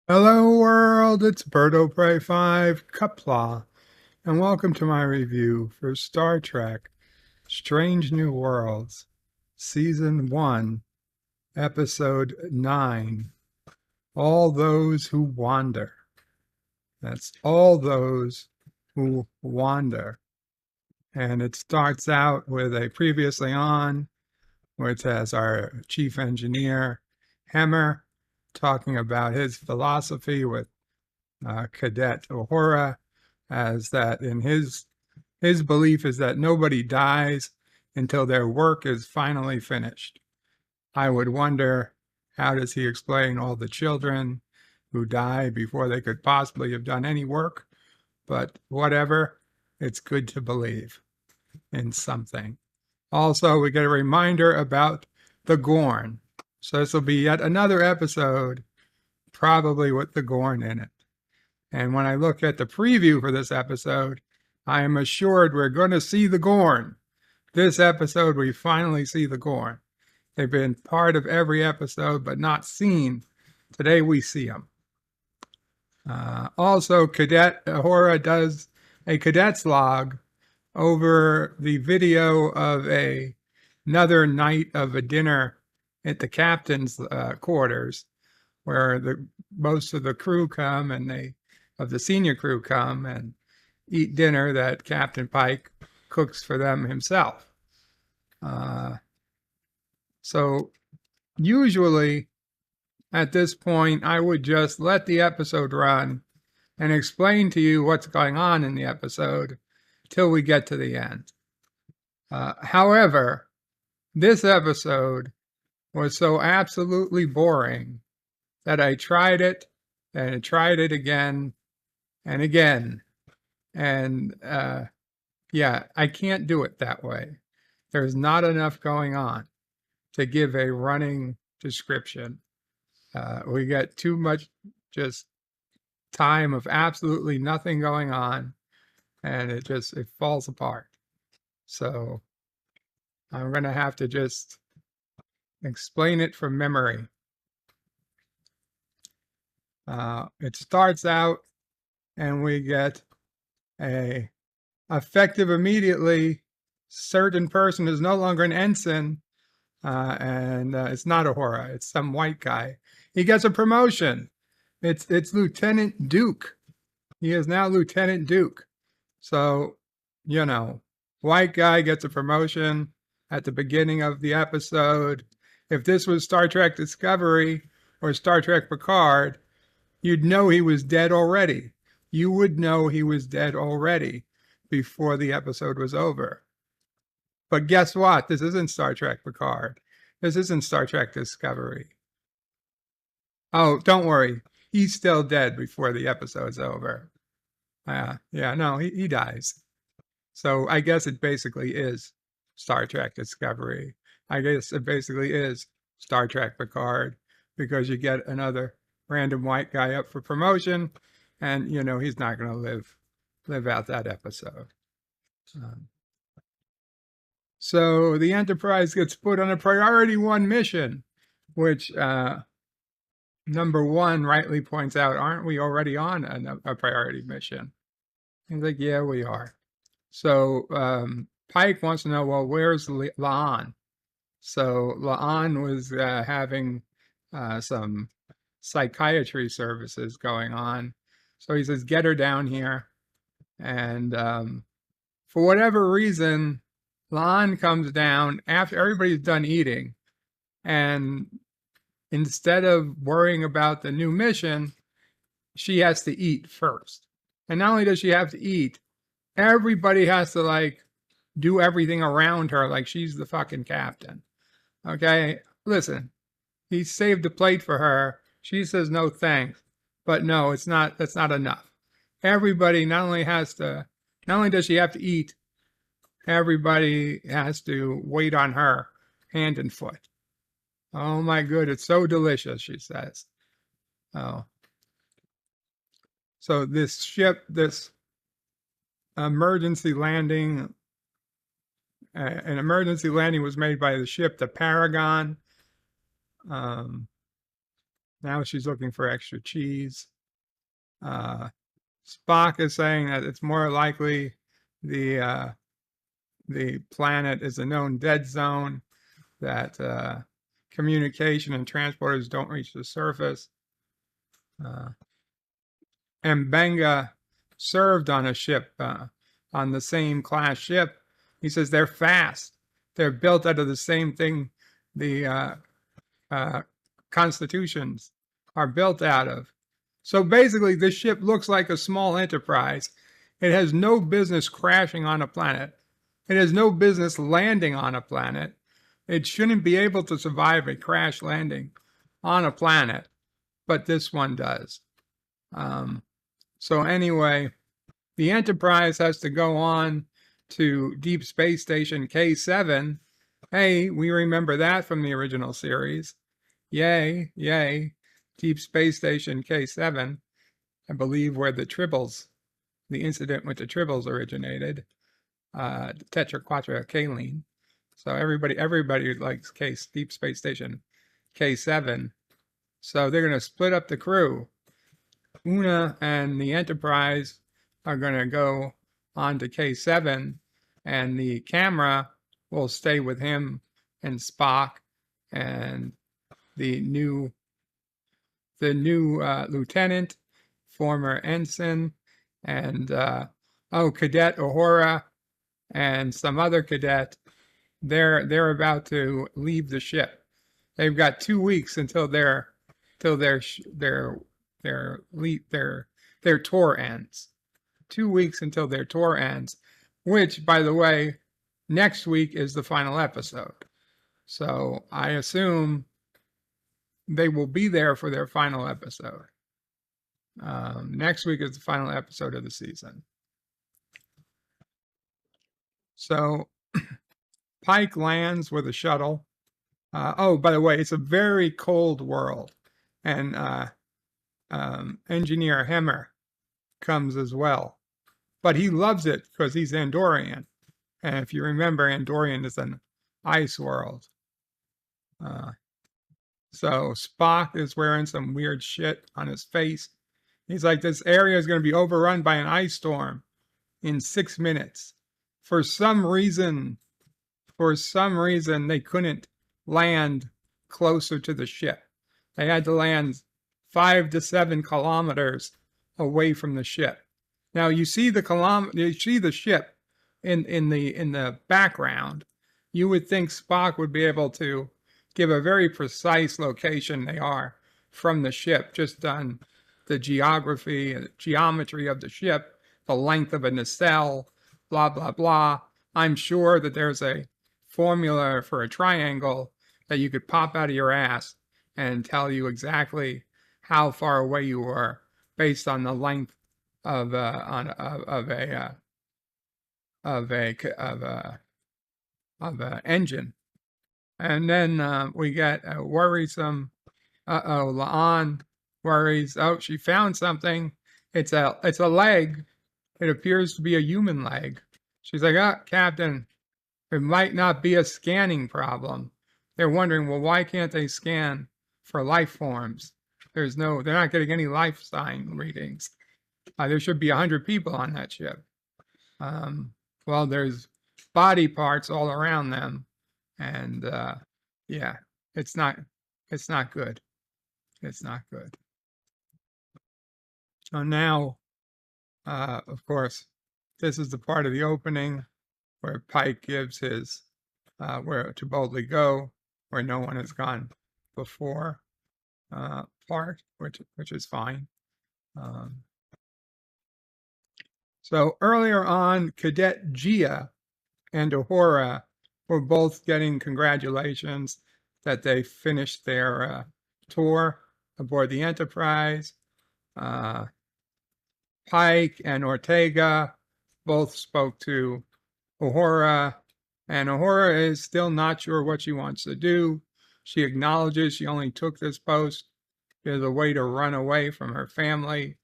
Hello world, it's Birdo Prey 5 Qapla, and welcome to my review for Star Trek Strange New Worlds, Season 1, Episode 9, All Those Who Wander. That's All Those Who Wander. And it starts out with a previously on, which has our chief engineer, Hemmer, talking about his philosophy with cadet Uhura, as that in his belief is that nobody dies until their work is finally finished. I would wonder, how does he explain all the children who die before they could possibly have done any work? But whatever, it's good to believe in something. Also, we get a reminder about the Gorn. So this will be yet another episode, probably with the Gorn in it. And when I look at the preview for this episode, I am assured we're going to see the Gorn. This episode, we finally see the Gorn. They've been part of every episode, but not seen. Today, we see them. Also, Cadet Uhura does a cadet's log over the video of another night of a dinner at the captain's quarters, where most of the crew come and of the senior crew come and eat dinner that Captain Pike cooks for them himself. So usually at this point, I would just let the episode run and explain to you what's going on in the episode till we get to the end. However, this episode was so absolutely boring that I tried it and I tried it again and again. And yeah, I can't do it that way. There's not enough going on to give a running description. We get too much just time of absolutely nothing going on, and it falls apart. So I'm going to have to just explain it from memory. It starts out and we get a effective immediately. Certain person is no longer an ensign, and it's not Uhura, it's some white guy. He gets a promotion. It's Lieutenant Duke. He is now Lieutenant Duke. So, white guy gets a promotion at the beginning of the episode. If this was Star Trek Discovery or Star Trek Picard, you'd know he was dead already. You would know he was dead already before the episode was over. But guess what? This isn't Star Trek Picard. This isn't Star Trek Discovery. Oh, don't worry. He's still dead before the episode's over. No, he dies. So I guess it basically is Star Trek Discovery. I guess it basically is Star Trek Picard, because you get another random white guy up for promotion, and he's not going to live out that episode. So the Enterprise gets put on a priority 1 mission, which Number One rightly points out, aren't we already on a priority mission? He's like, yeah, we are. So Pike wants to know, well, where's La'an? So La'an was having some psychiatry services going on. So he says, get her down here. And for whatever reason, La'an comes down after everybody's done eating. And instead of worrying about the new mission, she has to eat first. And not only does she have to eat, everybody has to do everything around her like she's the fucking captain. Okay, listen, he saved the plate for her. She says no thanks, but no, it's not. That's not enough. Everybody not only does she have to eat, everybody has to wait on her hand and foot. Oh my good, it's so delicious, she says. Oh, so this ship, this emergency landing. An emergency landing was made by the ship, the Peregrine. Now she's looking for extra cheese. Spock is saying that it's more likely the planet is a known dead zone, that communication and transporters don't reach the surface. Mbenga served on a ship, on the same class ship. He says they're fast. They're built out of the same thing the constitutions are built out of. So basically, this ship looks like a small enterprise. It has no business crashing on a planet. It has no business landing on a planet. It shouldn't be able to survive a crash landing on a planet, but this one does. So anyway, the Enterprise has to go on to Deep Space Station K7. Hey, we remember that from the original series. Yay, yay. Deep Space Station K7, I believe, where the incident with the Tribbles originated, tetraquaterokaline. So everybody likes Deep Space Station K7. So they're going to split up the crew. Una and the Enterprise are going to go on to K7, and the camera will stay with him and Spock and the new lieutenant, former ensign, and cadet Uhura and some other cadet. They're about to leave the ship. They've got 2 weeks until their tour ends. 2 weeks until their tour ends, which, by the way, next week is the final episode. So I assume they will be there for their final episode. Next week is the final episode of the season. So Pike lands with a shuttle. By the way, it's a very cold world. And Engineer Hemmer comes as well. But he loves it because he's Andorian. And if you remember, Andorian is an ice world. So Spock is wearing some weird shit on his face. He's like, this area is going to be overrun by an ice storm in 6 minutes. For some reason, they couldn't land closer to the ship. They had to land 5 to 7 kilometers away from the ship. Now you see the ship in the background. You would think Spock would be able to give a very precise location they are from the ship, just on the geometry of the ship, the length of a nacelle, blah, blah, blah. I'm sure that there's a formula for a triangle that you could pop out of your ass and tell you exactly how far away you were based on the length of a engine. And then we get a worrisome. La'an worries. Oh, she found something. It's a leg. It appears to be a human leg. She's like, Captain, it might not be a scanning problem. They're wondering, well, why can't they scan for life forms? They're not getting any life sign readings. There should be 100 people on that ship. Well, there's body parts all around them, and yeah, it's not good. It's not good. So now, of course, this is the part of the opening where Pike gives his where to boldly go, where no one has gone before part, which is fine. So earlier on, Cadet Gia and Uhura were both getting congratulations that they finished their tour aboard the Enterprise. Pike and Ortega both spoke to Uhura, and Uhura is still not sure what she wants to do. She acknowledges she only took this post as a way to run away from her family.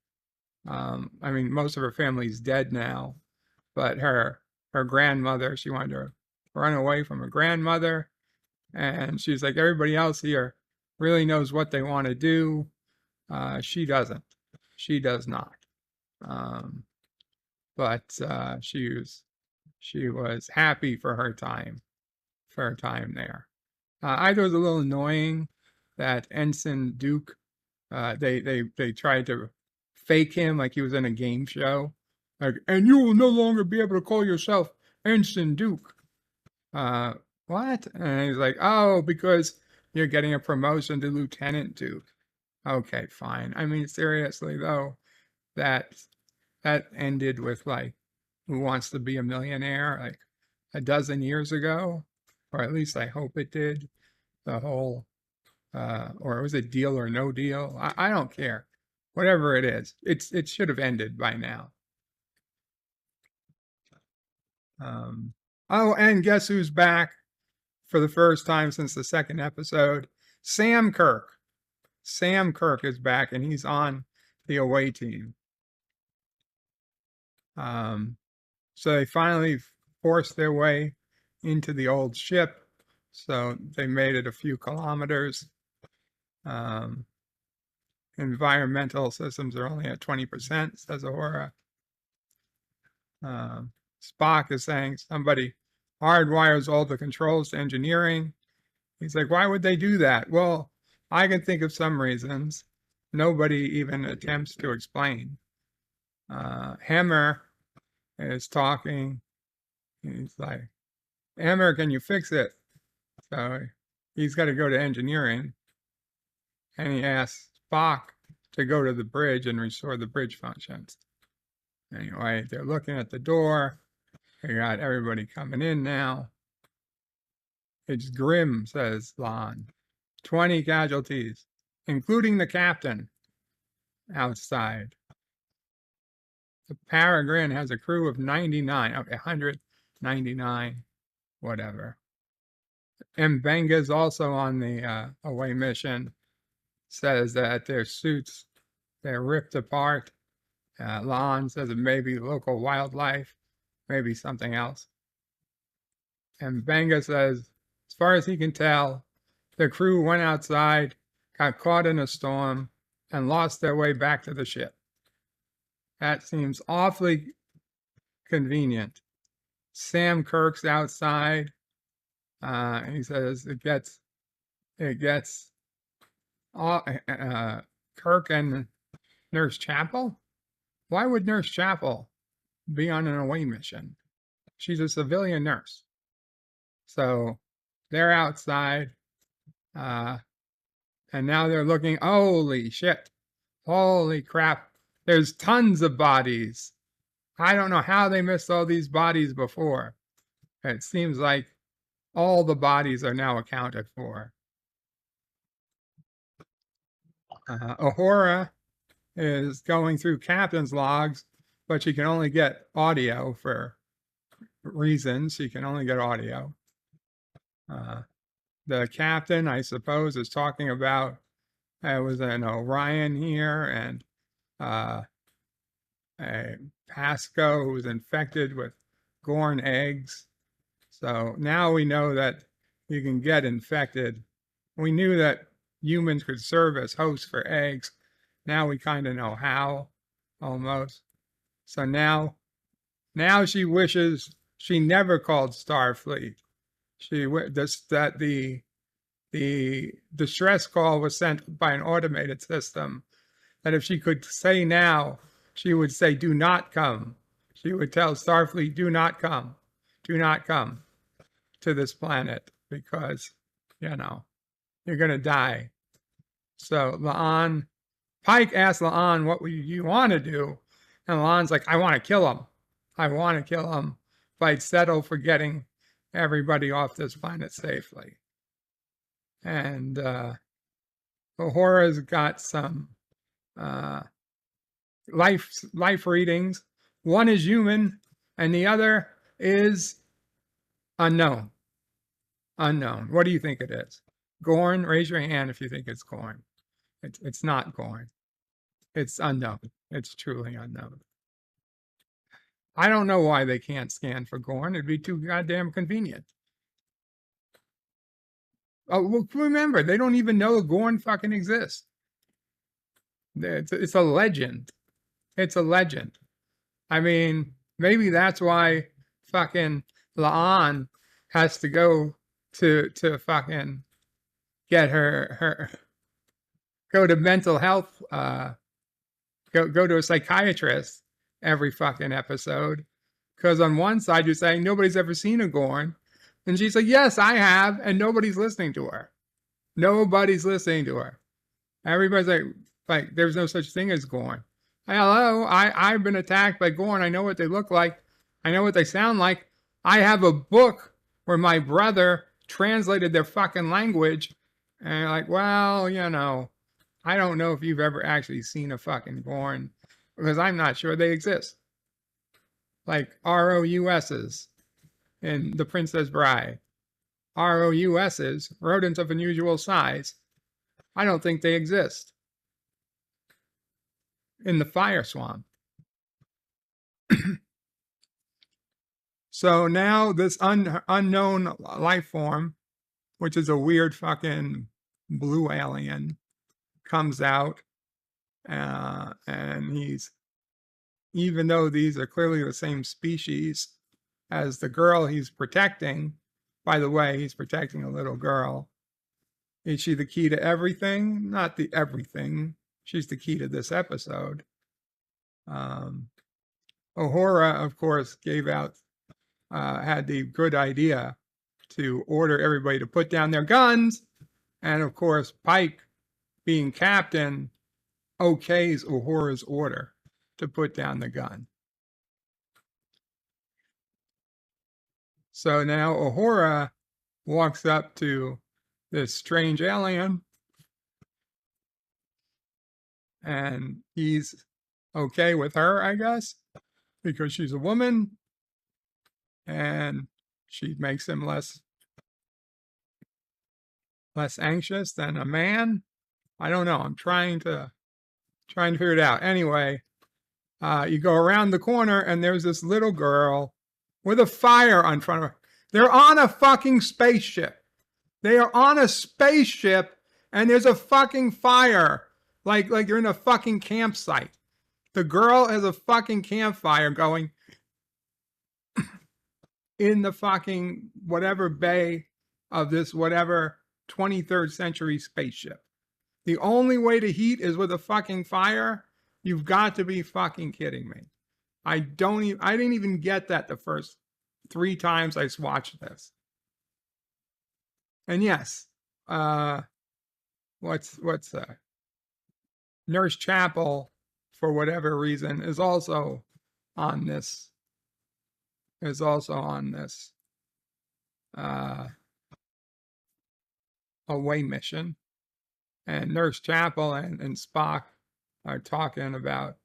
I mean, most of her family's dead now, but her grandmother, she wanted to run away from her grandmother. And she's like, everybody else here really knows what they want to do. She doesn't. She does not. But she was happy for her time there. I thought it was a little annoying that Ensign Duke, they tried to fake him like he was in a game show, like, and you will no longer be able to call yourself Ensign Duke. What? And he's like, oh, because you're getting a promotion to Lieutenant Duke. Okay, fine. I mean, seriously though, that ended with like, Who Wants to Be a Millionaire, like a dozen years ago, or at least I hope it did. The whole, or was it Deal or No Deal? I don't care. Whatever it is, it should have ended by now. Oh, and guess who's back for the first time since the second episode? Sam Kirk. Sam Kirk is back, and he's on the away team. So they finally forced their way into the old ship. So they made it a few kilometers. Environmental systems are only at 20%, says Uhura. Spock is saying somebody hardwires all the controls to engineering. He's like, why would they do that? Well, I can think of some reasons. Nobody even attempts to explain. Hemmer is talking. He's like, Hemmer, can you fix it? So he's got to go to engineering. And he asks Spock to go to the bridge and restore the bridge functions. Anyway, they're looking at the door. They got everybody coming in now. It's grim, says Lon. 20 casualties, including the captain outside. The Peregrine has a crew of 99. Okay, 199, whatever. Mbenga's also on the away mission. Says that their suits, they're ripped apart. Lon says it may be local wildlife, maybe something else. And Mbenga says, as far as he can tell, the crew went outside, got caught in a storm, and lost their way back to the ship. That seems awfully convenient. Sam Kirk's outside. He says it gets Kirk and Nurse Chapel. Why would Nurse Chapel be on an away mission? She's a civilian nurse. So they're outside. And now they're looking, holy shit, holy crap, there's tons of bodies. I don't know how they missed all these bodies before. It seems like all the bodies are now accounted for. Uhura is going through captain's logs, but she can only get audio for reasons. She can only get audio. The captain, I suppose, is talking about it was an Orion here and a Pasco who was infected with Gorn eggs. So now we know that you can get infected. We knew that humans could serve as hosts for eggs. Now we kind of know how, almost. So now she wishes she never called Starfleet. That the distress call was sent by an automated system. That if she could say now, she would say, "Do not come." She would tell Starfleet, "Do not come to this planet because, you're going to die." So Pike asked La'an, what would you want to do? And La'an's like, I want to kill him. If I'd settle for getting everybody off this planet safely. And Uhura's got some life readings. One is human, and the other is unknown. What do you think it is? Gorn? Raise your hand if you think it's Gorn. It's not Gorn. It's unknown. It's truly unknown. I don't know why they can't scan for Gorn. It'd be too goddamn convenient. Oh, well, remember, they don't even know Gorn fucking exists. It's a legend. It's a legend. I mean, maybe that's why fucking La'an has to go to fucking get her go to mental health go to a psychiatrist every fucking episode. Because on one side you're saying nobody's ever seen a Gorn, and she's like, yes, I have, and nobody's listening to her. Nobody's listening to her. Everybody's like there's no such thing as Gorn. Hello, I've been attacked by Gorn. I know what they look like. I know what they sound like. I have a book where my brother translated their fucking language. And you're like, well, I don't know if you've ever actually seen a fucking Gorn, because I'm not sure they exist. Like ROUSs in The Princess Bride. ROUSs, rodents of unusual size. I don't think they exist in the fire swamp. So now this unknown life form, which is a weird fucking blue alien, comes out, and even though these are clearly the same species as the girl he's protecting, by the way, he's protecting a little girl. Is she the key to everything? Not the everything. She's the key to this episode. Uhura, of course, had the good idea to order everybody to put down their guns. And of course, Pike, being captain, okays Uhura's order to put down the gun. So now Uhura walks up to this strange alien, and he's okay with her, I guess, because she's a woman, and she makes him less anxious than a man. I don't know. I'm trying to figure it out. Anyway, you go around the corner, and there's this little girl with a fire on front of her. They're on a fucking spaceship. They are on a spaceship, and there's a fucking fire. Like you're in a fucking campsite. The girl has a fucking campfire going in the fucking whatever bay of this whatever 23rd century spaceship. The only way to heat is with a fucking fire? You've got to be fucking kidding me. I didn't even get that the first 3 times I watched this. And yes, what's Nurse Chapel, for whatever reason, is also on this away mission. And Nurse Chapel and Spock are talking about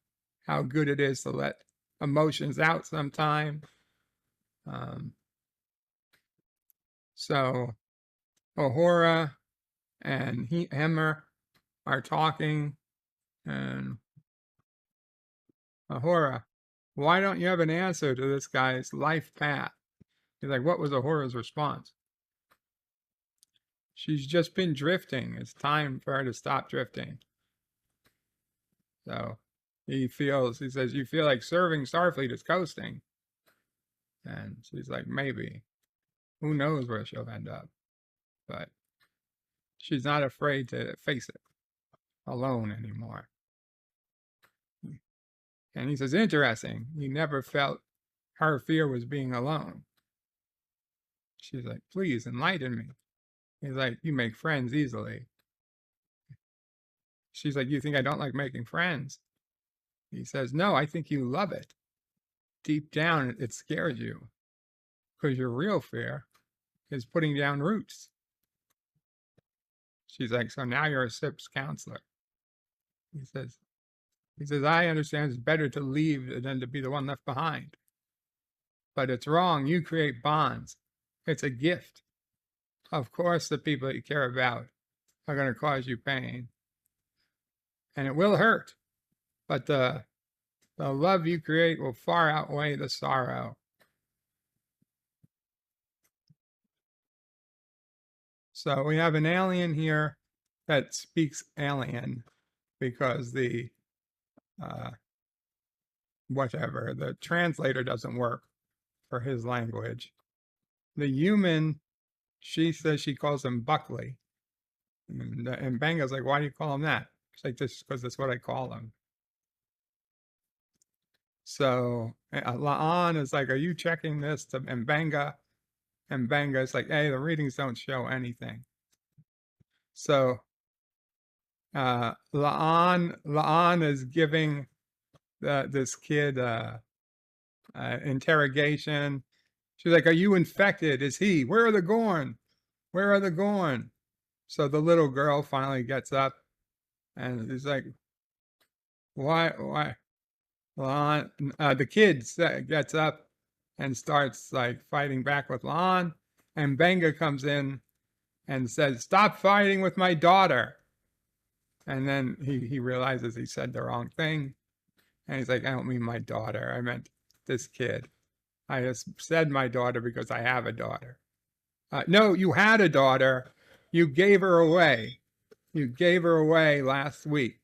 how good it is to let emotions out sometime. So Uhura and Hemmer are talking, and Uhura, why don't you have an answer to this guy's life path? He's like, what was Uhura's response? She's just been drifting. It's time for her to stop drifting. So he says, you feel like serving Starfleet is coasting. And she's like, maybe. Who knows where she'll end up? But she's not afraid to face it alone anymore. And he says, interesting. He never felt her fear was being alone. She's like, please enlighten me. He's like, you make friends easily. She's like, you think I don't like making friends? He says, no, I think you love it. Deep down, it scares you. Because your real fear is putting down roots. She's like, so now you're a SIPS counselor. He says, I understand it's better to leave than to be the one left behind. But it's wrong. You create bonds. It's a gift. Of course, the people that you care about are going to cause you pain. And it will hurt. But the love you create will far outweigh the sorrow. So we have an alien here that speaks alien. because the whatever, the translator doesn't work for his language. The human, she says she calls him Buckley. And Banga's like, why do you call him that? She's like, just because that's what I call him. So La'an is like, are you checking this to Mbanga? And Mbanga is like, hey, the readings don't show anything. So La'an is giving this kid interrogation. She's like, are you infected? Is he? Where are the Gorn? Where are the Gorn? So the little girl finally gets up and is like, why? The kid gets up and starts like fighting back with La'an. And Benga comes in and says, stop fighting with my daughter. And then he realizes he said the wrong thing. And he's like, I don't mean my daughter. I meant this kid. I just said my daughter because I have a daughter. No, you had a daughter. You gave her away. You gave her away last week.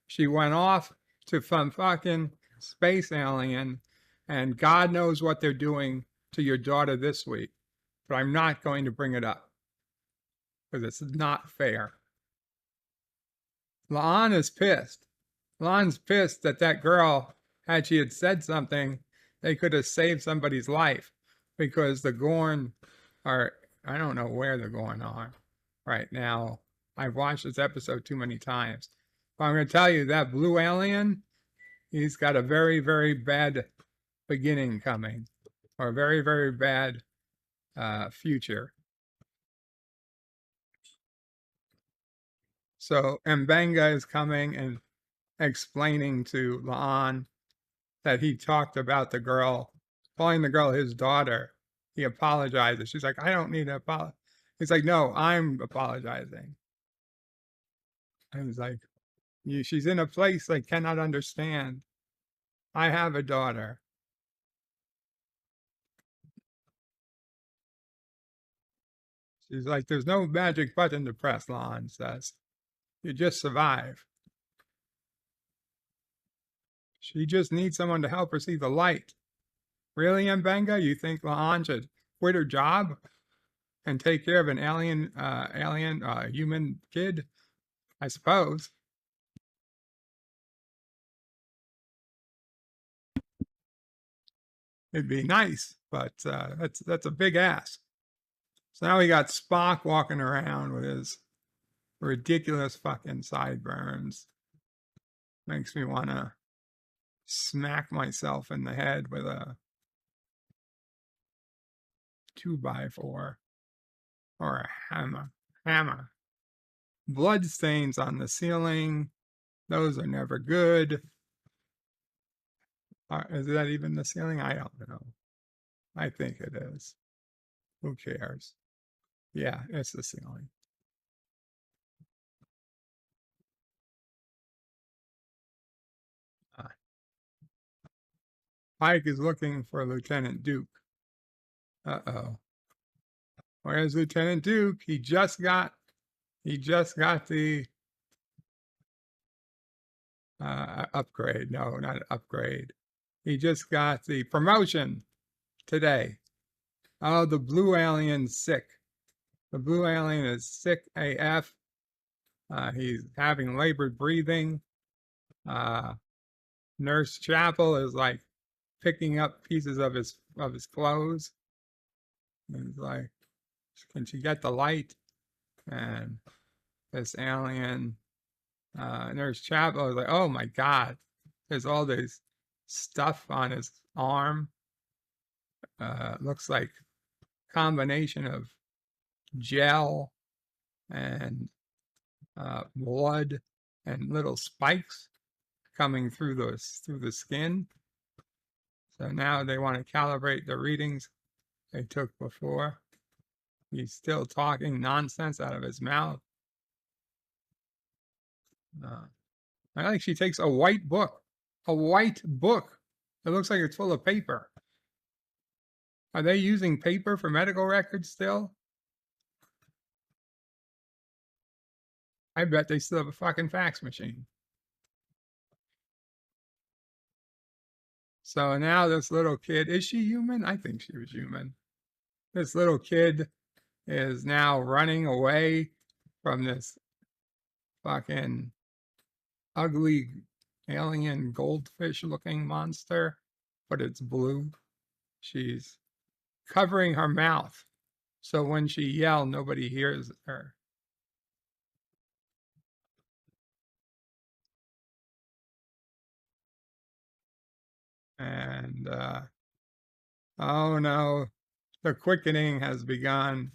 She went off to some fucking space alien, and God knows what they're doing to your daughter this week. But I'm not going to bring it up because it's not fair. La'an is pissed. La'an's pissed that that girl, had she had said something, they could have saved somebody's life, because the Gorn are, I don't know where the Gorn are right now. I've watched this episode too many times. But I'm going to tell you, that blue alien, he's got a very, very bad beginning coming, or a very, very bad future. So Mbanga is coming and explaining to La'an that he talked about the girl, calling the girl his daughter. He apologizes. She's like, I don't need to apologize. He's like, no, I'm apologizing. And he's like, she's in a place I cannot understand. I have a daughter. She's like, there's no magic button to press, La'an says. You just survive. She just needs someone to help her see the light. Really, Mbanga? You think La'an should quit her job and take care of an alien human kid? I suppose. It'd be nice, but that's a big ask. So now we got Spock walking around with his ridiculous fucking sideburns. Makes me want to smack myself in the head with a 2x4 or a hammer. Blood stains on the ceiling. Those are never good. Is that even the ceiling? I don't know. I think it is. Who cares? Yeah, it's the ceiling. Pike is looking for Lieutenant Duke. Uh-oh. Where's Lieutenant Duke? He just got the upgrade. No, not an upgrade. He just got the promotion today. Oh, the blue alien's sick. The blue alien is sick AF. He's having labored breathing. Nurse Qapla is like picking up pieces of his clothes. And he's like, can she get the light? And this alien, Nurse Qapla is like, oh my God, there's all this stuff on his arm. Looks like combination of gel and blood and little spikes coming through the skin. So now they want to calibrate the readings they took before. He's still talking nonsense out of his mouth. I like she takes a white book. A white book. It looks like it's full of paper. Are they using paper for medical records still? I bet they still have a fucking fax machine. So now this little kid, is she human? I think she was human. This little kid is now running away from this fucking ugly alien goldfish looking monster, but it's blue. She's covering her mouth so when she yells, nobody hears her. And oh no, the quickening has begun,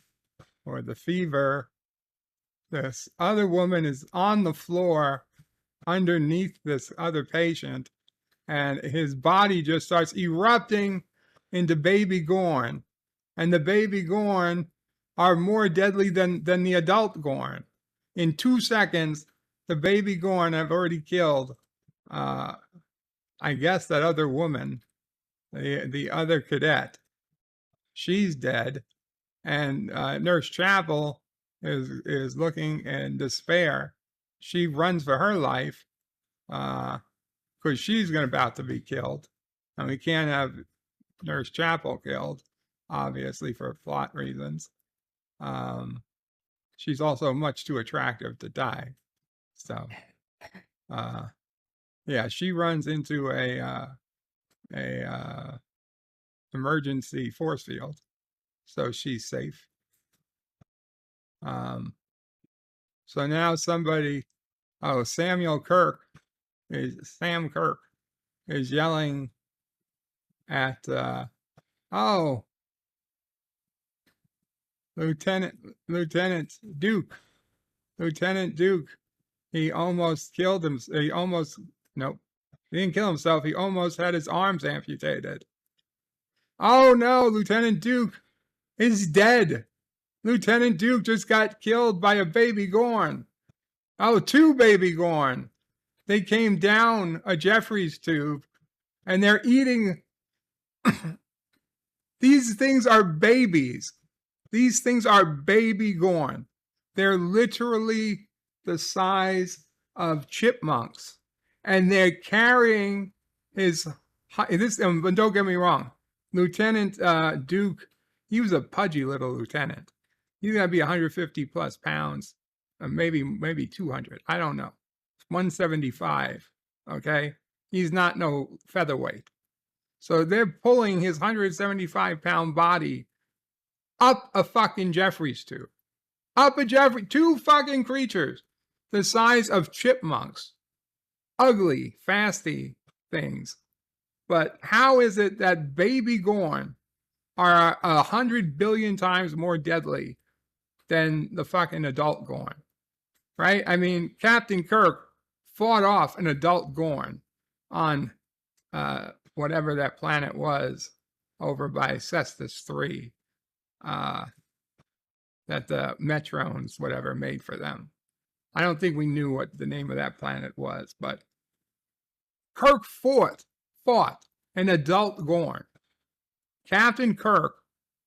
or the fever. This other woman is on the floor underneath this other patient, and his body just starts erupting into baby Gorn. And the baby Gorn are more deadly than the adult Gorn. In 2 seconds, the baby Gorn have already killed, I guess, that other woman, the other cadet. She's dead. And Nurse Chapel is looking in despair. She runs for her life because she's about to be killed, and we can't have Nurse Chapel killed, obviously for plot reasons. She's also much too attractive to die, so yeah, she runs into a emergency force field, so she's safe. So now somebody, Sam Kirk is yelling at, Lieutenant Duke. He almost killed him. Nope. He didn't kill himself. He almost had his arms amputated. Oh no, Lieutenant Duke is dead. Lieutenant Duke just got killed by a baby Gorn. Oh, 2 baby Gorn. They came down a Jeffries tube and they're eating. These things are babies. These things are baby Gorn. They're literally the size of chipmunks. And they're carrying this, don't get me wrong, Lieutenant Duke, he was a pudgy little lieutenant. He's going to be 150 plus pounds, maybe 200. I don't know. 175, okay? He's not no featherweight. So they're pulling his 175-pound body up a fucking Jeffries tube. Up a Jeffries, 2 fucking creatures the size of chipmunks. Ugly, fasty things. But how is it that baby Gorn are 100 billion times more deadly than the fucking adult Gorn? Right? I mean, Captain Kirk fought off an adult Gorn on whatever that planet was over by Cestus 3 that the Metrons, whatever, made for them. I don't think we knew what the name of that planet was, but Kirk fought an adult Gorn. Captain Kirk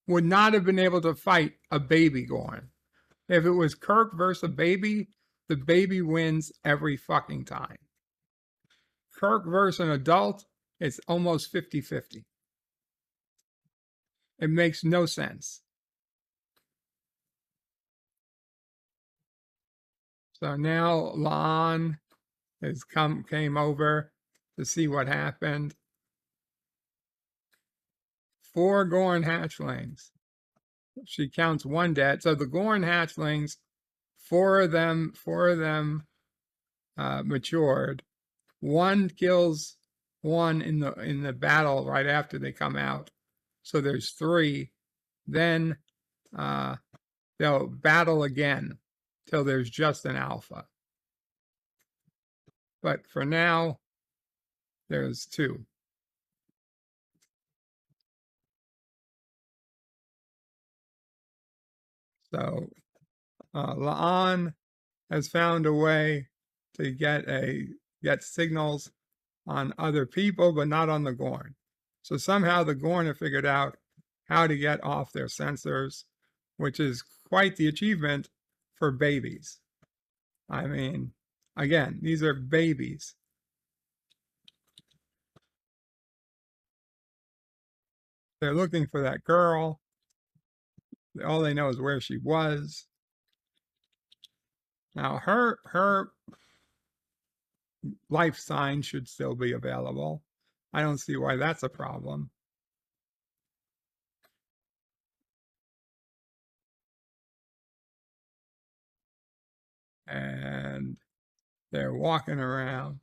would not have been able to fight a baby Gorn. If it was Kirk versus a baby, the baby wins every fucking time. Kirk versus an adult, it's almost 50-50. It makes no sense. So now La'an came over to see what happened. 4 Gorn hatchlings. She counts 1 dead. So the Gorn hatchlings, 4 of them matured. 1 kills 1 in the battle right after they come out. So there's 3. Then they'll battle again till there's just an alpha. But for now, there's 2. So La'an has found a way to get signals on other people, but not on the Gorn. So somehow the Gorn have figured out how to get off their sensors, which is quite the achievement for babies. I mean, again, these are babies. They're looking for that girl. All they know is where she was. Now her life sign should still be available. I don't see why that's a problem. And they're walking around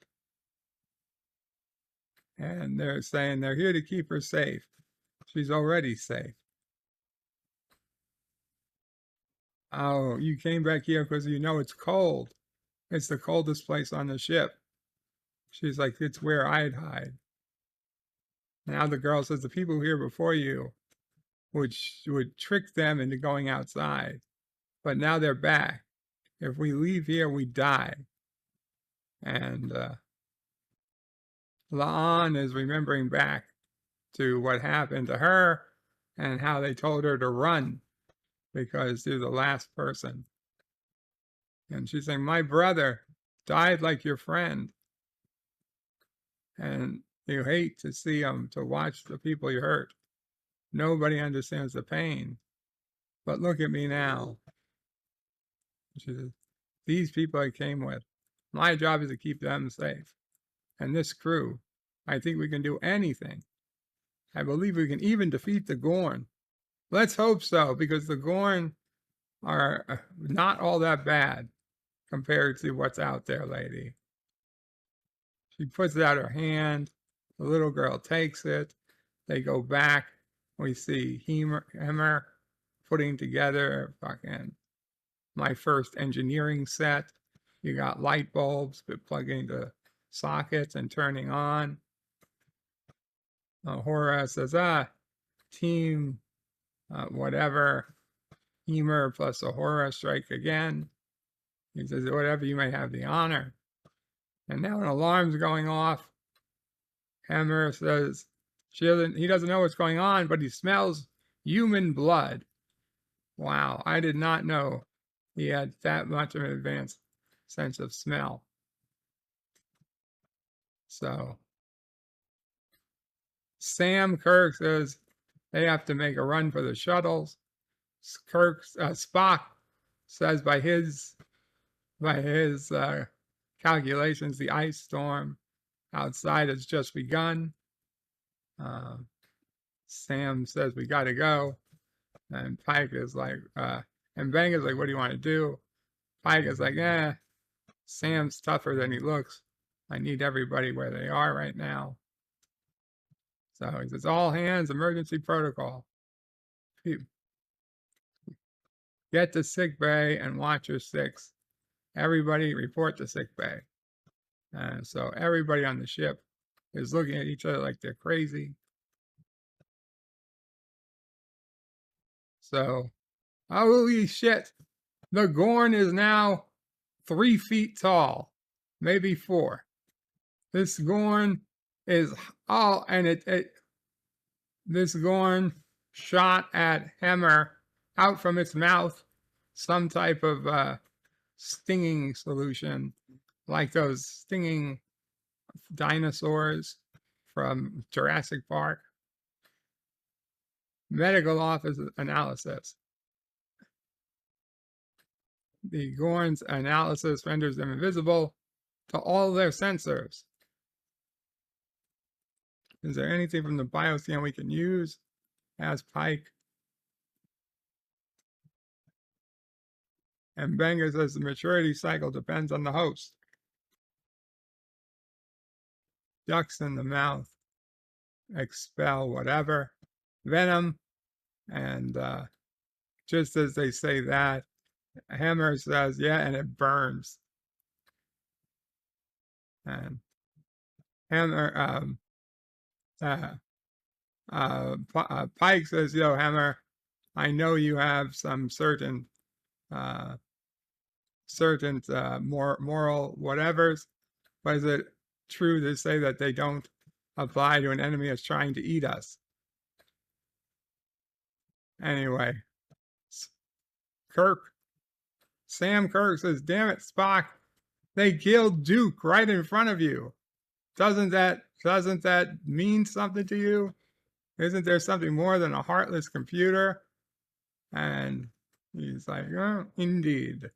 and they're saying they're here to keep her safe. She's already safe. Oh, you came back here because you know it's cold. It's the coldest place on the ship. She's like, it's where I'd hide. Now the girl says the people here before you would trick them into going outside, but now they're back. If we leave here, we die. And La'an is remembering back to what happened to her and how they told her to run because you're the last person. And she's saying, my brother died like your friend. And you hate to see them, to watch the people you hurt. Nobody understands the pain. But look at me now. She says, these people I came with, my job is to keep them safe. And this crew, I think we can do anything. I believe we can even defeat the Gorn. Let's hope so, because the Gorn are not all that bad compared to what's out there, lady. She puts out her hand. The little girl takes it. They go back. We see Hemmer putting together fucking my first engineering set. You got light bulbs, but plugging the sockets and turning on. Uhura says, team, whatever. Hemmer plus Uhura strike again. He says, whatever, you may have the honor. And now an alarm's going off. Hemmer says he doesn't know what's going on, but he smells human blood. Wow, I did not know he had that much of an advanced sense of smell. So Sam Kirk says they have to make a run for the shuttles. Spock says by his calculations, the ice storm outside has just begun. Sam says we got to go, and Pike is like, and Bang is like, what do you want to do? Pike is like, Sam's tougher than he looks. I need everybody where they are right now. So he says, all hands, emergency protocol. Get to sick bay and watch your six. Everybody report to sick bay. And so everybody on the ship is looking at each other like they're crazy. So, holy shit. The Gorn is now 3 feet tall, maybe 4. This Gorn is this Gorn shot at Hemmer out from its mouth some type of stinging solution, like those stinging dinosaurs from Jurassic Park. Medical office analysis. The Gorn's analysis renders them invisible to all their sensors. Is there anything from the bioscan we can use? Asked Pike. And Banger says the maturity cycle depends on the host. Ducks in the mouth expel whatever venom, and just as they say that, Hemmer says, yeah, and it burns. And Hemmer, Pike says, yo, Hemmer, I know you have some certain moral whatevers, but is it true to say that they don't apply to an enemy that's trying to eat us? Anyway, Sam Kirk says, damn it, Spock, they killed Duke right in front of you. Doesn't that mean something to you? Isn't there something more than a heartless computer? And he's like, oh, indeed.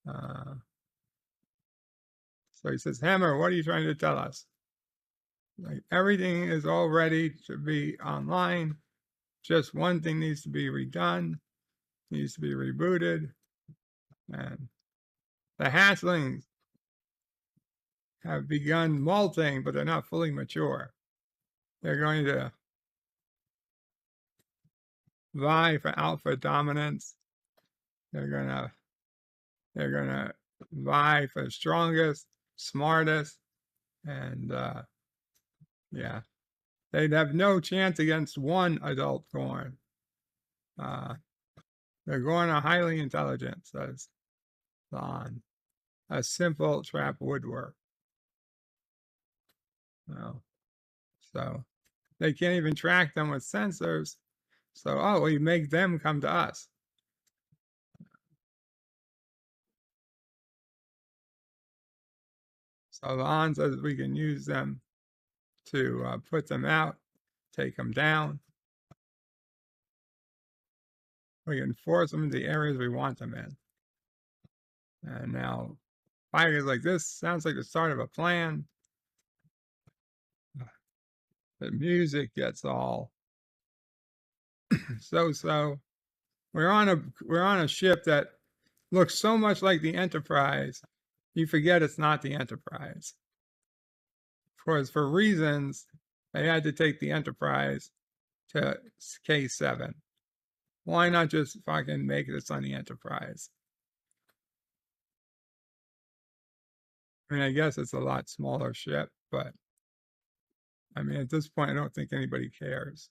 So he says, Hammer, what are you trying to tell us? Like, everything is all ready to be online. Just one thing needs to be redone, needs to be rebooted. And the hatchlings have begun molting, but they're not fully mature. They're going to vie for alpha dominance. They're gonna vie for strongest, smartest, and yeah, they'd have no chance against one adult Gorn. The Gorn are highly intelligent, says Thon. A simple trap would work. Well, so they can't even track them with sensors. So, oh, we make them come to us. So Lon says we can use them to put them out, take them down. We can force them into the areas we want them in. And now Pike is like, this sounds like the start of a plan. The music gets all so. We're on a ship that looks so much like the Enterprise, you forget it's not the Enterprise. Of course, for reasons, they had to take the Enterprise to K7. Why not just fucking make this on the Enterprise? I mean, I guess it's a lot smaller ship, but I mean, at this point, I don't think anybody cares.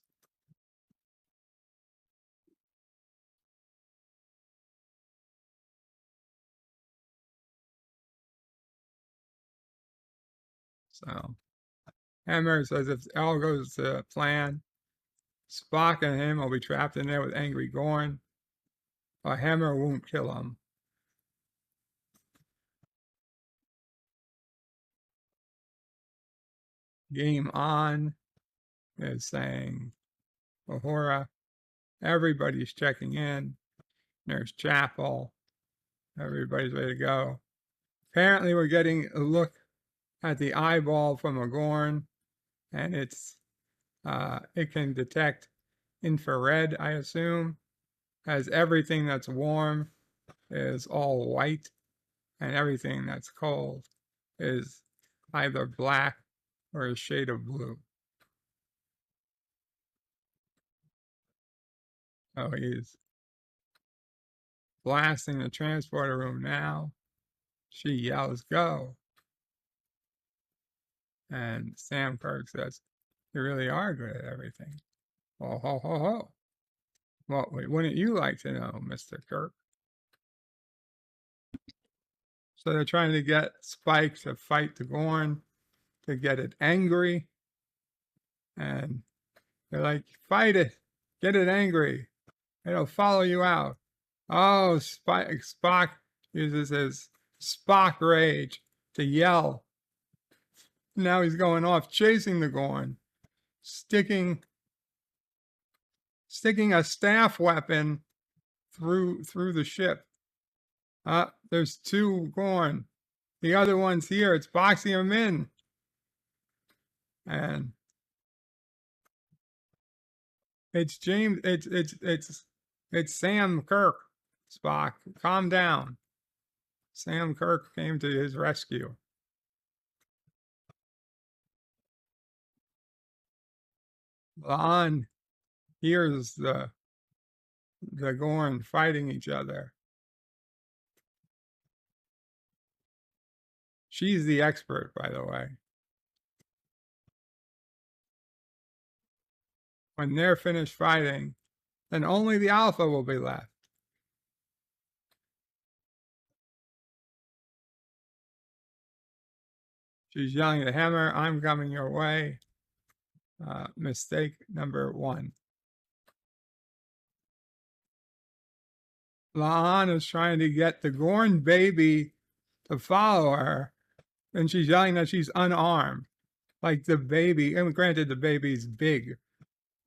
So, Hammer says if all goes to plan, Spock and him will be trapped in there with angry Gorn. A Hammer won't kill him. Game On is saying, Uhura, everybody's checking in. There's Chapel. Everybody's ready to go. Apparently, we're getting a look at the eyeball from a Gorn, and it can detect infrared, I assume, as everything that's warm is all white, and everything that's cold is either black or a shade of blue. Oh, he's blasting the transporter room now. She yells, go. And Sam Kirk says, you really are good at everything. Oh, ho, ho, ho. Well, wouldn't you like to know, Mr. Kirk? So they're trying to get Spike to fight the Gorn, to get it angry. And they're like, fight it, get it angry. It'll follow you out. Oh, Spock uses his Spock rage to yell. Now he's going off chasing the Gorn, sticking a staff weapon through the ship. There's two Gorn. The other one's here. It's boxing him in. And it's James, it's Sam Kirk. Spock, calm down. Sam Kirk came to his rescue. Lon hears the Gorn fighting each other. She's the expert, by the way. When they're finished fighting, then only the Alpha will be left. She's yelling at Hammer, I'm coming your way. Mistake number 1. La'an is trying to get the Gorn baby to follow her, and she's yelling that she's unarmed. Like the baby, and granted the baby's big,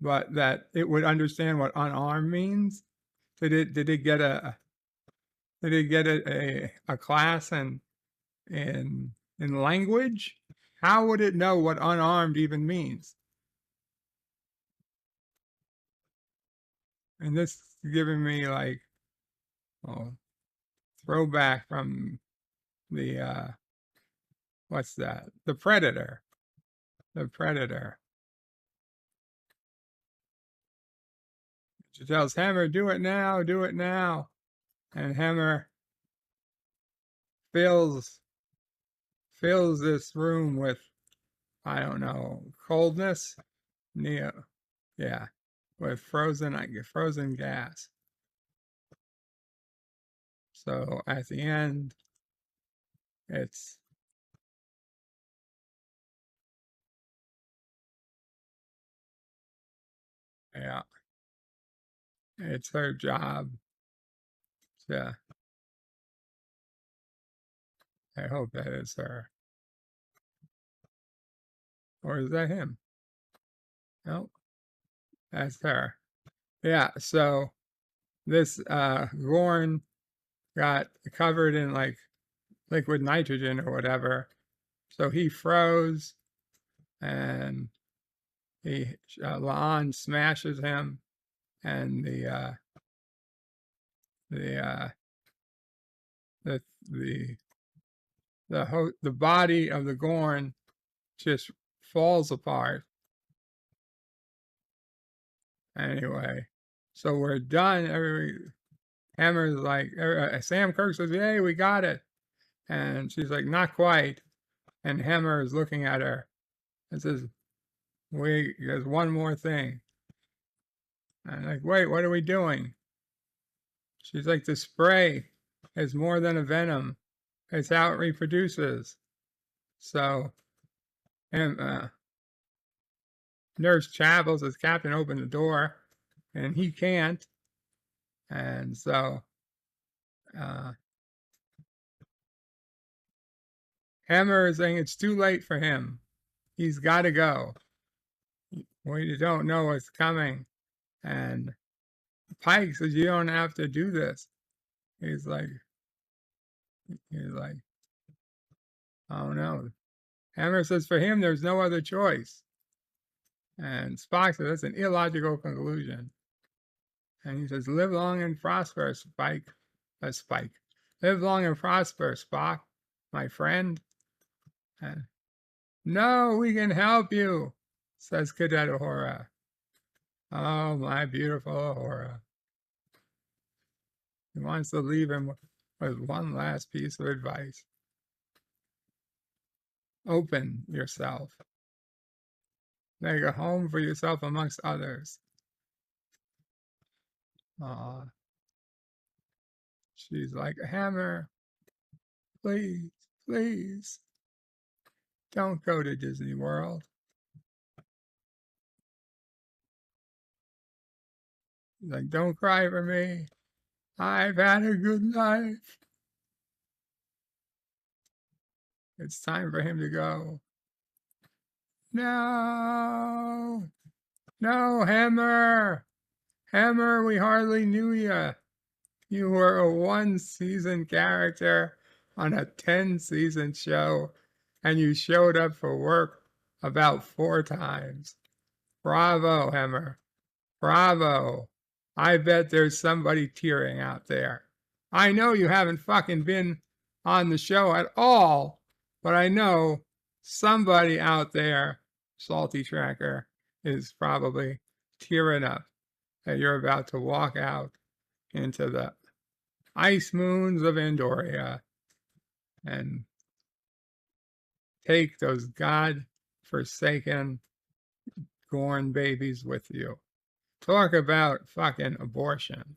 but that it would understand what unarmed means. Did it get a class in language? How would it know what unarmed even means? And this is giving me like, oh, throwback from the what's that? The Predator. The Predator. She tells Hammer, do it now, do it now. And Hammer fills this room with, I don't know, coldness. Neo, yeah, with frozen gas. So at the end, it's yeah, it's her job to. I hope that is her, or is that him? No, that's her. Yeah. So this Gorn got covered in like liquid nitrogen or whatever, so he froze, and La'an smashes him, and the the the body of the Gorn just falls apart. Anyway, so we're done. Hammer's like, Sam Kirk says, "Yay, we got it," and she's like, "Not quite." And Hammer is looking at her and says, "Wait, there's one more thing." And like, "Wait, what are we doing?" She's like, "The spray is more than a venom. It's how it reproduces." So, and Nurse Chapel says, "Captain, open the door," and he can't. And so uh, Hammer is saying it's too late for him. He's got to go. We don't know what's coming. And Pike says, "You don't have to do this." He's like, "Oh no." Hammer says, "For him, there's no other choice." And Spock says, "That's an illogical conclusion." And he says, "Live long and prosper, Spike." Spike. "Live long and prosper, Spock, my friend." And, "No, we can help you," says Cadet Uhura. Oh, my beautiful Uhura. He wants to leave him with one last piece of advice. Open yourself. Make a home for yourself amongst others. She's like, "Hammer, please, please, don't go to Disney World." He's like, "Don't cry for me. I've had a good life." It's time for him to go. "No, no, Hammer. Hammer, we hardly knew you. You were a 1-season character on a 10-season show, and you showed up for work about 4 times. Bravo, Hammer. Bravo. I bet there's somebody tearing out there. I know you haven't fucking been on the show at all, but I know somebody out there, Salty Tracker, is probably tearing up that you're about to walk out into the ice moons of Andoria and take those god-forsaken Gorn babies with you." Talk about fucking abortion.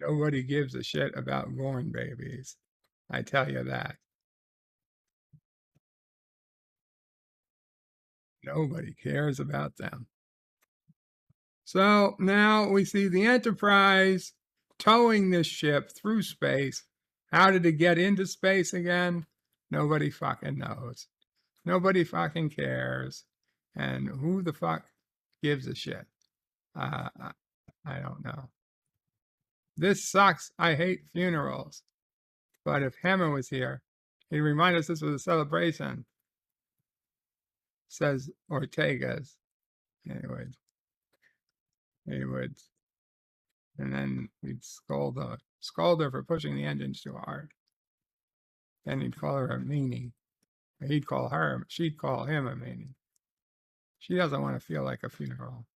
Nobody gives a shit about Gorn babies. I tell you that. Nobody cares about them. So now we see the Enterprise towing this ship through space. How did it get into space again? Nobody fucking knows. Nobody fucking cares. And who the fuck gives a shit? Uh, I don't know. This sucks. I hate funerals. But if Hammer was here, he'd remind us this was a celebration, says Ortegas. Anyway, he would. And then he'd scold her for pushing the engines too hard. Then he'd call her a meanie. She'd call him a meanie. She doesn't want to feel like a funeral.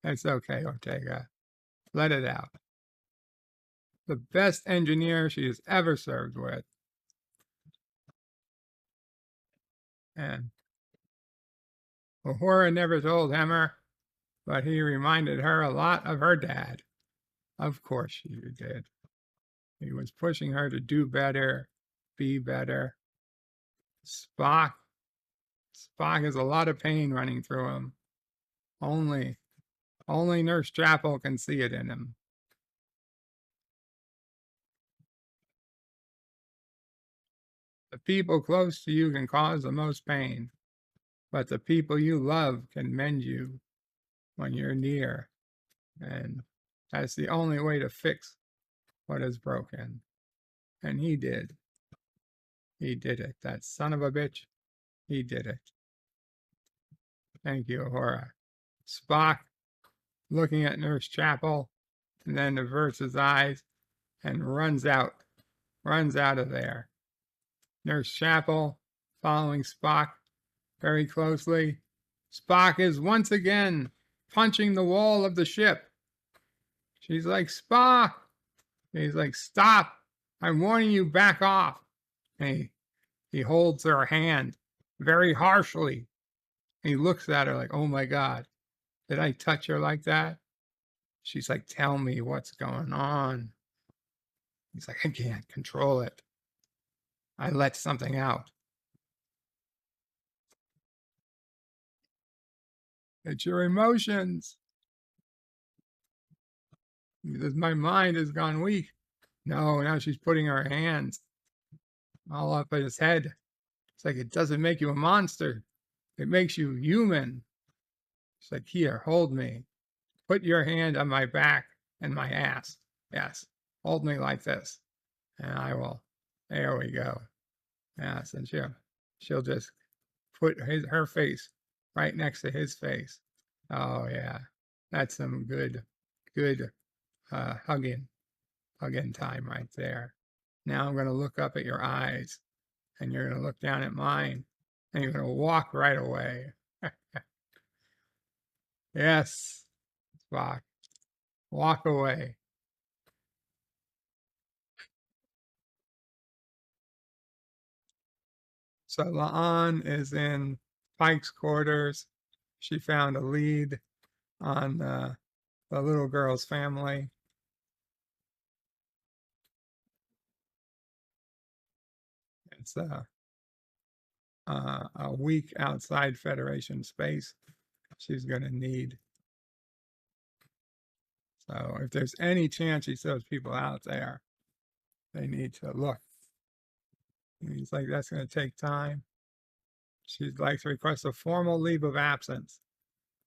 It's okay, Ortega. Let it out. The best engineer she has ever served with. And Uhura never told Hemmer, but he reminded her a lot of her dad. Of course she did. He was pushing her to do better, be better. Spock has a lot of pain running through him. Only Nurse Chapel can see it in him. The people close to you can cause the most pain, but the people you love can mend you when you're near. And that's the only way to fix what is broken. And he did. He did it. That son of a bitch, he did it. Thank you, Uhura. Spock, looking at Nurse Chapel, and then averts his eyes and runs out of there. Nurse Chapel, following Spock very closely. Spock is once again punching the wall of the ship. She's like, Spock! He's like, stop! I'm warning you, back off. And he holds her hand very harshly. He looks at her like, oh my God, did I touch her like that? She's like, tell me what's going on. He's like, I can't control it. I let something out. It's your emotions. Because my mind has gone weak. No, now she's putting her hands all up at his head. It's like, it doesn't make you a monster. It makes you human. It's like, here, hold me. Put your hand on my back and my ass. Yes, hold me like this. And I will. There we go. Yes, and she'll just put her face right next to his face. Oh yeah, that's some good hugging time right there. Now I'm going to look up at your eyes, and you're going to look down at mine, and you're going to walk right away. Yes, Spock, walk away. So La'an is in Pike's quarters. She found a lead on the little girl's family. It's a week outside Federation space she's going to need. So if there's any chance she those people out there, they need to look. He's like, that's going to take time. She'd like to request a formal leave of absence.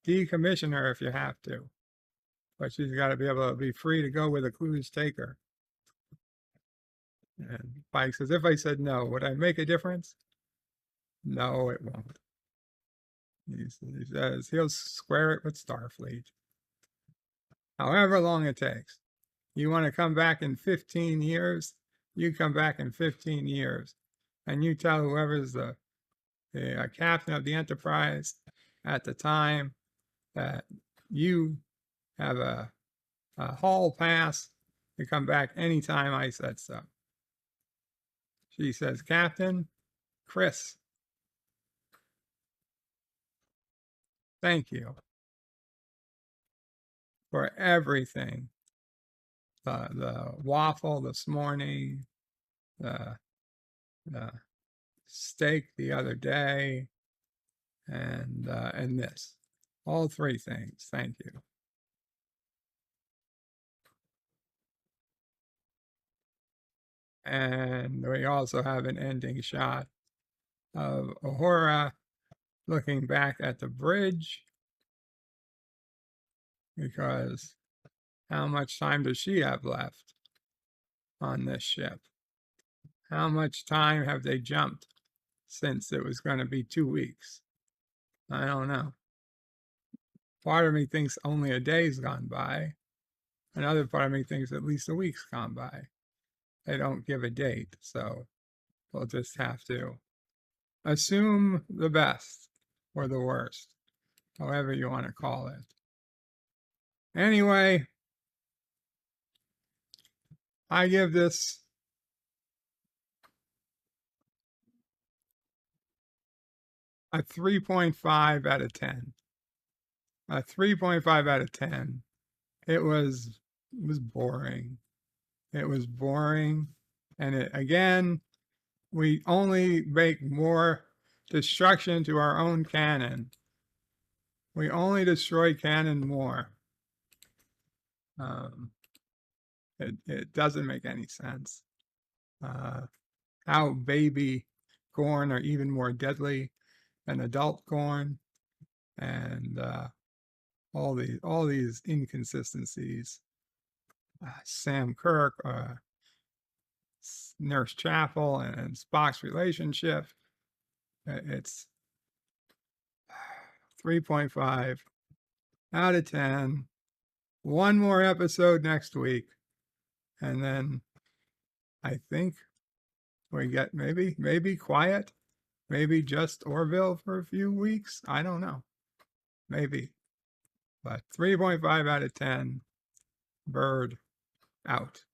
Decommission her if you have to. But she's got to be able to be free to go where the clues take her. And Pike says, if I said no, would I make a difference? No, it won't. He says he'll square it with Starfleet. However long it takes. You want to come back in 15 years? You come back in 15 years. And you tell whoever's the captain of the Enterprise at the time that you have a hall pass to come back anytime I said so. She says, Captain Chris, thank you for everything. The waffle this morning, the steak the other day, and this. All three things. Thank you. And we also have an ending shot of Uhura looking back at the bridge, because how much time does she have left on this ship? How much time have they jumped since it was going to be 2 weeks? I don't know. Part of me thinks only a day's gone by. Another part of me thinks at least a week's gone by. They don't give a date, so we'll just have to assume the best or the worst, however you want to call it. Anyway, I give this a 3.5 out of 10. A 3.5 out of 10. It was boring. It was boring. And it, again, we only make more destruction to our own canon. We only destroy canon more. It doesn't make any sense. How baby Gorn are even more deadly than adult Gorn, and all these inconsistencies. Sam Kirk, Nurse Chapel, and Spock's relationship. It's 3.5 out of 10. One more episode next week, and then I think we get maybe quiet, maybe just Orville for a few weeks. I don't know, maybe, but 3.5 out of 10. Bird out.